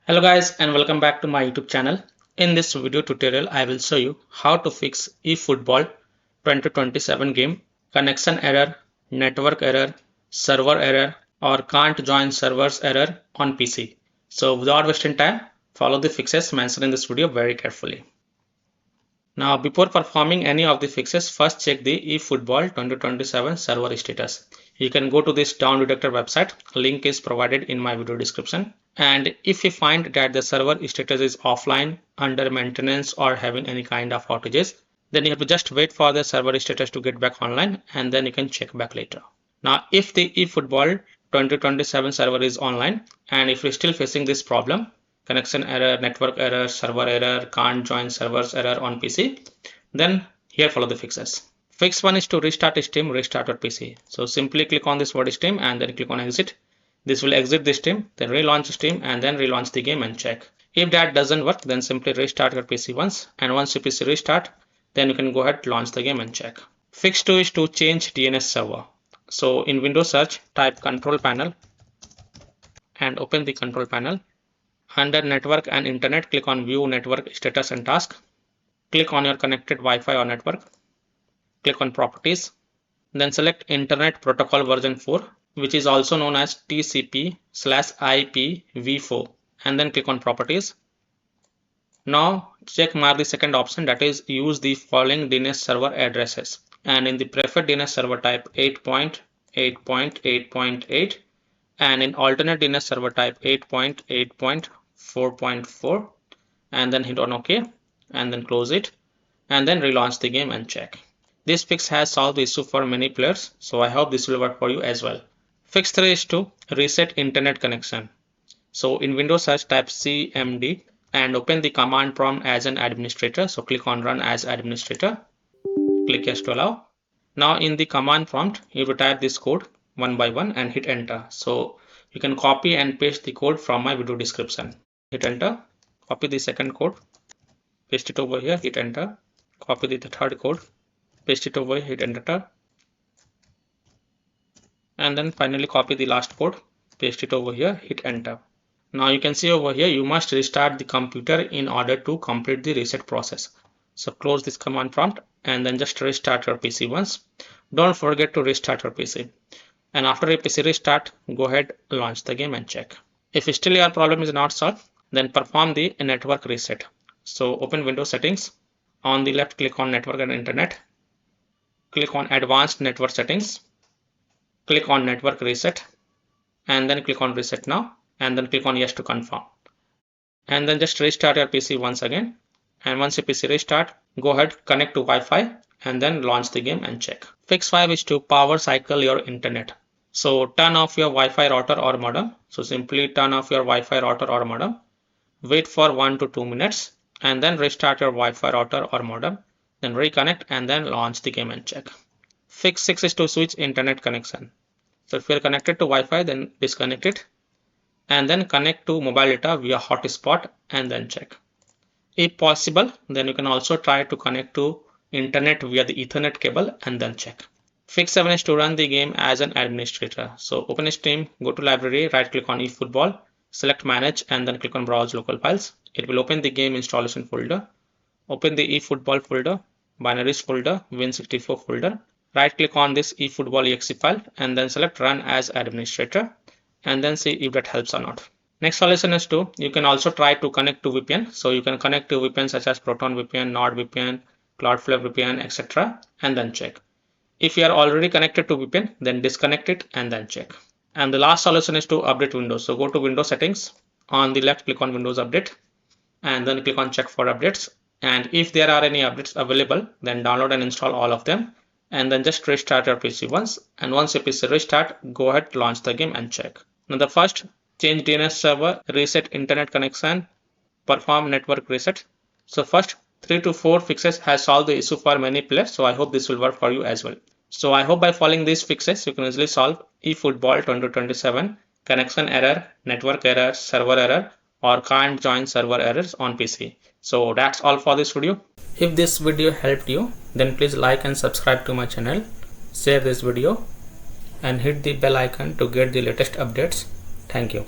Hello guys and welcome back to my YouTube channel. In this video tutorial I will show you how to fix eFootball 2027 game connection error, network error, server error or can't join servers error on PC. So without wasting time, follow the fixes mentioned in this video very carefully. Now before performing any of the fixes, first check the eFootball 2027 server status. You can go to this down detector website, link is provided in my video description. And if you find that the server status is offline, under maintenance or having any kind of outages, then you have to just wait for the server status to get back online and then you can check back later. Now if the eFootball 2027 server is online and if you're still facing this problem, connection error, network error, server error, can't join servers error on PC, then here follow the fixes. Fix one is to restart Steam, restart your PC. So simply click on this word Steam and then click on exit. This will exit the Steam, then relaunch Steam and then relaunch the game and check. If that doesn't work, then simply restart your PC once, and once your PC restart, then you can go ahead, launch the game and check. Fix 2 is to change DNS server. So in Windows search, type control panel and open the control panel. Under network and internet, click on view network status and task. Click on your connected Wi-Fi or network. Click on properties. Then select internet protocol version 4, which is also known as TCP/IPv4, and then click on properties. Now check mark the second option, that is use the following DNS server addresses, and in the preferred DNS server type 8.8.8.8 and in alternate DNS server type 8.8.4.4 and then hit on OK and then close it and then relaunch the game and check. This fix has solved the issue for many players, so I hope this will work for you as well. Fix 3 is to reset internet connection. So in Windows search, type cmd and open the command prompt as an administrator. So click on run as administrator. Click yes to allow. Now in the command prompt, you will type this code one by one and hit enter. So you can copy and paste the code from my video description. Hit enter. Copy the second code. Paste it over here. Hit enter. Copy the third code. Paste it over here. Hit enter. And then finally copy the last code, paste it over here, hit enter. Now you can see over here you must restart the computer in order to complete the reset process. So close this command prompt and then just restart your PC once. Don't forget to restart your PC. And after your PC restart, go ahead, launch the game and check. If still your problem is not solved, then perform the network reset. So open Windows settings. On the left, click on network and internet. Click on advanced network settings. Click on network reset and then click on reset now and then click on yes to confirm. And then just restart your PC once again. And once your PC restart, go ahead, connect to Wi-Fi and then launch the game and check. Fix 5 is to power cycle your internet. So turn off your Wi-Fi router or modem. So simply turn off your Wi-Fi router or modem. Wait for 1 to 2 minutes and then restart your Wi-Fi router or modem. Then reconnect and then launch the game and check. Fix 6 is to switch internet connection. So if you are connected to Wi-Fi, then disconnect it and then connect to mobile data via hotspot and then check. If possible, then you can also try to connect to internet via the Ethernet cable and then check. Fix 7 is to run the game as an administrator. So open Steam, go to library, right click on eFootball, select manage and then click on browse local files. It will open the game installation folder. Open the eFootball folder, binaries folder, win64 folder. Right click on this eFootball exe file and then select run as administrator and then see if that helps or not. Next solution is to, you can also try to connect to VPN. So you can connect to VPN such as Proton VPN, NordVPN, Cloudflare VPN, etc. and then check. If you are already connected to VPN, then disconnect it and then check. And the last solution is to update Windows. So go to Windows settings. On the left, click on Windows Update and then click on check for updates. And if there are any updates available, then download and install all of them. And then just restart your PC once. And once your PC restart, go ahead, launch the game and check. Now the first, change DNS server, reset internet connection, perform network reset. So first 3 to 4 fixes has solved the issue for many players. So I hope this will work for you as well. So I hope by following these fixes, you can easily solve eFootball 2027 connection error, network error, server error, or can't join server errors on PC. So that's all for this video. If this video helped you, then please like and subscribe to my channel, share this video and hit the bell icon to get the latest updates. Thank you.